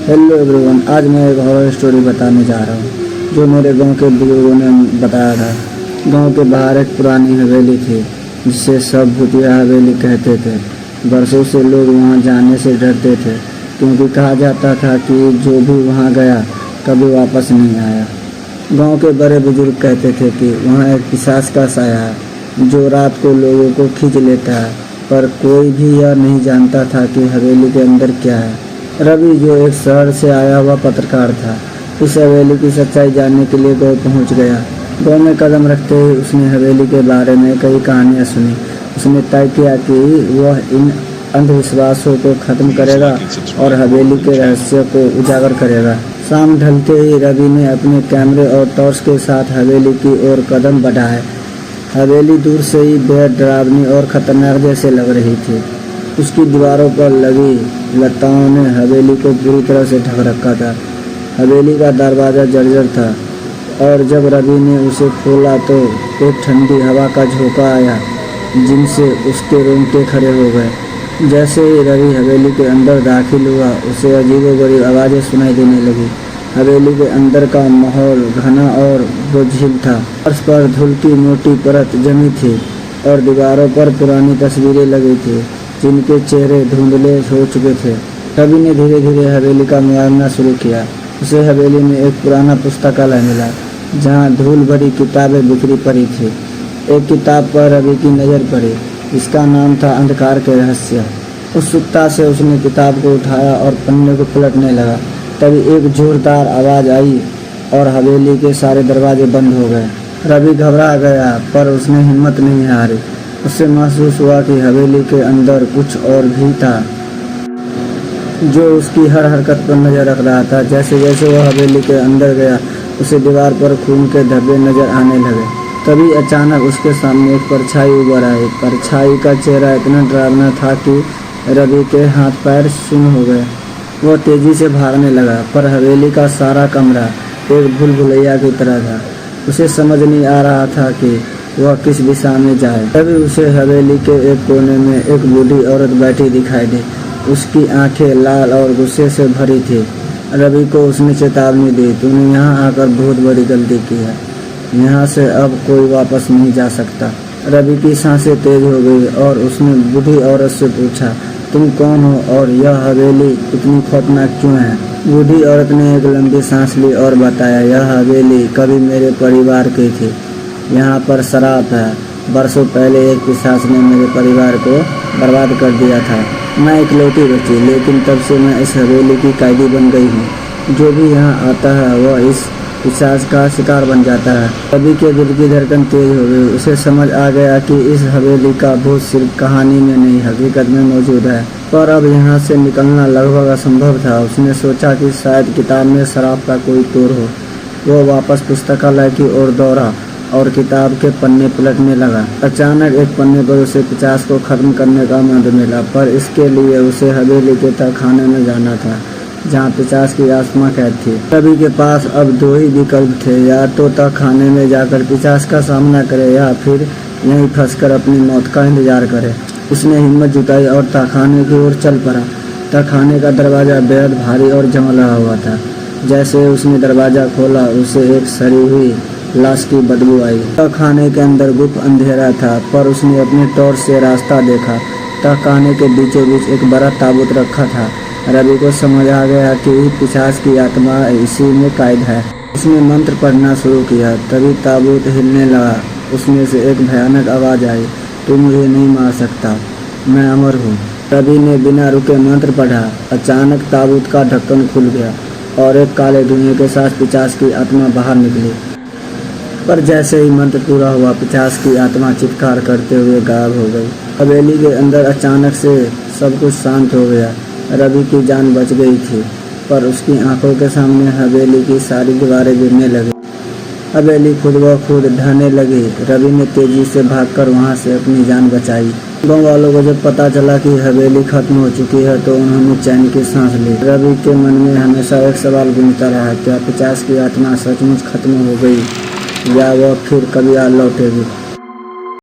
Hello everyone, आज मैं एक हॉरर स्टोरी बताने जा रहा हूँ जो मेरे गांव के बुजुर्गों ने बताया था। गांव के बाहर एक पुरानी हवेली थी जिसे सब भूतिया हवेली कहते थे। बरसों से लोग वहां जाने से डरते थे क्योंकि कहा जाता था कि जो भी वहां गया कभी वापस नहीं आया। गांव के बड़े बुजुर्ग कहते थे कि वहाँ एक पिशाच का साया है जो रात को लोगों को खींच लेता है, पर कोई भी यह नहीं जानता था कि हवेली के अंदर क्या है। रवि, जो एक शहर से आया हुआ पत्रकार था, इस हवेली की सच्चाई जानने के लिए गाँव पहुंच गया। गाँव में कदम रखते ही उसने हवेली के बारे में कई कहानियां सुनी। उसने तय किया कि वह इन अंधविश्वासों को खत्म करेगा और हवेली के रहस्य को उजागर करेगा। शाम ढलते ही रवि ने अपने कैमरे और टॉर्च के साथ हवेली की ओर कदम बढ़ाए। हवेली दूर से ही बेहद डरावनी और खतरनाक जैसे लग रही थी। उसकी दीवारों पर लगी लताओं ने हवेली को पूरी तरह से ढक रखा था। हवेली का दरवाज़ा जर्जर था और जब रवि ने उसे खोला तो एक ठंडी हवा का झोंका आया जिनसे उसके रोंगटे खड़े हो गए। जैसे ही रवि हवेली के अंदर दाखिल हुआ, उसे अजीबोगरीब आवाज़ें सुनाई देने लगी। हवेली के अंदर का माहौल घना और बोझिल था। फर्श पर धूल की मोटी परत जमी थी और दीवारों पर पुरानी तस्वीरें लगी थी जिनके चेहरे धुंधले हो चुके थे। रवि ने धीरे धीरे हवेली का मुआयना शुरू किया। उसे हवेली में एक पुराना पुस्तकालय मिला जहाँ धूल भरी किताबें बिखरी पड़ी थी। एक किताब पर रवि की नज़र पड़ी। इसका नाम था अंधकार के रहस्य। उत्सुकता से उसने किताब को उठाया और पन्ने को पलटने लगा। तभी एक जोरदार आवाज़ आई और हवेली के सारे दरवाजे बंद हो गए। रवि घबरा गया पर उसने हिम्मत नहीं हारी। उसे महसूस हुआ कि हवेली के अंदर कुछ और भी था जो उसकी हर हरकत पर नज़र रख रहा था। जैसे जैसे वह हवेली के अंदर गया, उसे दीवार पर खून के धब्बे नजर आने लगे। तभी अचानक उसके सामने एक परछाई उभर आई। परछाई का चेहरा इतना डरावना था कि रवि के हाथ पैर शून्य हो गए। वह तेजी से भागने लगा, पर हवेली का सारा कमरा एक भूल भुलैया की तरह था। उसे समझ नहीं आ रहा था कि वह किस दिशा में जाए। तभी उसे हवेली के एक कोने में एक बूढ़ी औरत बैठी दिखाई दी। उसकी आंखें लाल और गुस्से से भरी थी। रवि को उसने चेतावनी दी, तूने यहाँ आकर बहुत बड़ी गलती की है। यहाँ से अब कोई वापस नहीं जा सकता। रवि की सांसें तेज हो गई और उसने बूढ़ी औरत से पूछा, तुम कौन हो और यह हवेली इतनी खौफनाक क्यों है? बूढ़ी औरत ने एक लंबी सांस ली और बताया, यह हवेली कभी मेरे परिवार की थी। यहाँ पर शराब है। बरसों पहले एक पिशाच ने मेरे परिवार को बर्बाद कर दिया था। मैं इकलौती बची, लेकिन तब से मैं इस हवेली की कैदी बन गई हूँ। जो भी यहाँ आता है वह इस पिशाच का शिकार बन जाता है। रवि के दिल की धड़कन तेज हो गई। उसे समझ आ गया कि इस हवेली का भूत सिर्फ कहानी में नहीं, हकीकत में मौजूद है। पर अब यहाँ से निकलना लगभग असंभव था। उसने सोचा कि शायद किताब में शराब का कोई तोड़ हो। वो वापस पुस्तकालय की ओर दौड़ा और किताब के पन्ने पलटने लगा। अचानक एक पन्ने पर उसे पिशाच को खत्म करने का मंत्र मिला, पर इसके लिए उसे हवेली के तहखाने में जाना था जहाँ पिशाच की आत्मा कैद थी। रवि के पास अब दो ही विकल्प थे, या तो तहखाने में जाकर पिशाच का सामना करे या फिर यहीं फंसकर अपनी मौत का इंतजार करे। उसने हिम्मत जुटाई और तहखाने की ओर चल पड़ा। तहखाने का दरवाज़ा बेहद भारी और जंगला हुआ था। जैसे उसने दरवाज़ा खोला, उसे एक सड़ी हुई लाश की बदबू आई। तहखाने के अंदर गुप्त अंधेरा था, पर उसने अपने टॉर्च से रास्ता देखा। तहखाने के बीचों बीच एक बड़ा ताबूत रखा था। रवि को समझ आ गया कि पिशाच की आत्मा इसी में कैद है। उसने मंत्र पढ़ना शुरू किया। तभी ताबूत हिलने लगा। उसमें से एक भयानक आवाज़ आई, तू मुझे नहीं मार सकता, मैं अमर हूँ। रवि ने बिना रुके मंत्र पढ़ा। अचानक ताबूत का ढक्कन खुल गया और एक काले धुएं के साथ पिशाच की आत्मा बाहर निकली। पर जैसे ही मंत्र पूरा हुआ, पिशाच की आत्मा चित्कार करते हुए गायब हो गई। हवेली के अंदर अचानक से सब कुछ शांत हो गया। रवि की जान बच गई थी, पर उसकी आंखों के सामने हवेली की सारी दीवारें गिरने लगी। हवेली खुद ब खुद ढहने लगी। रवि ने तेजी से भागकर वहां से अपनी जान बचाई। गाँव वालों को जब पता चला कि हवेली खत्म हो चुकी है तो उन्होंने चैन की सांस ली। रवि के मन में हमेशा एक सवाल गूंजता रहा, क्या पिशाच की आत्मा सचमुच खत्म हो गई या वह फिर कभी आ लौटेगी?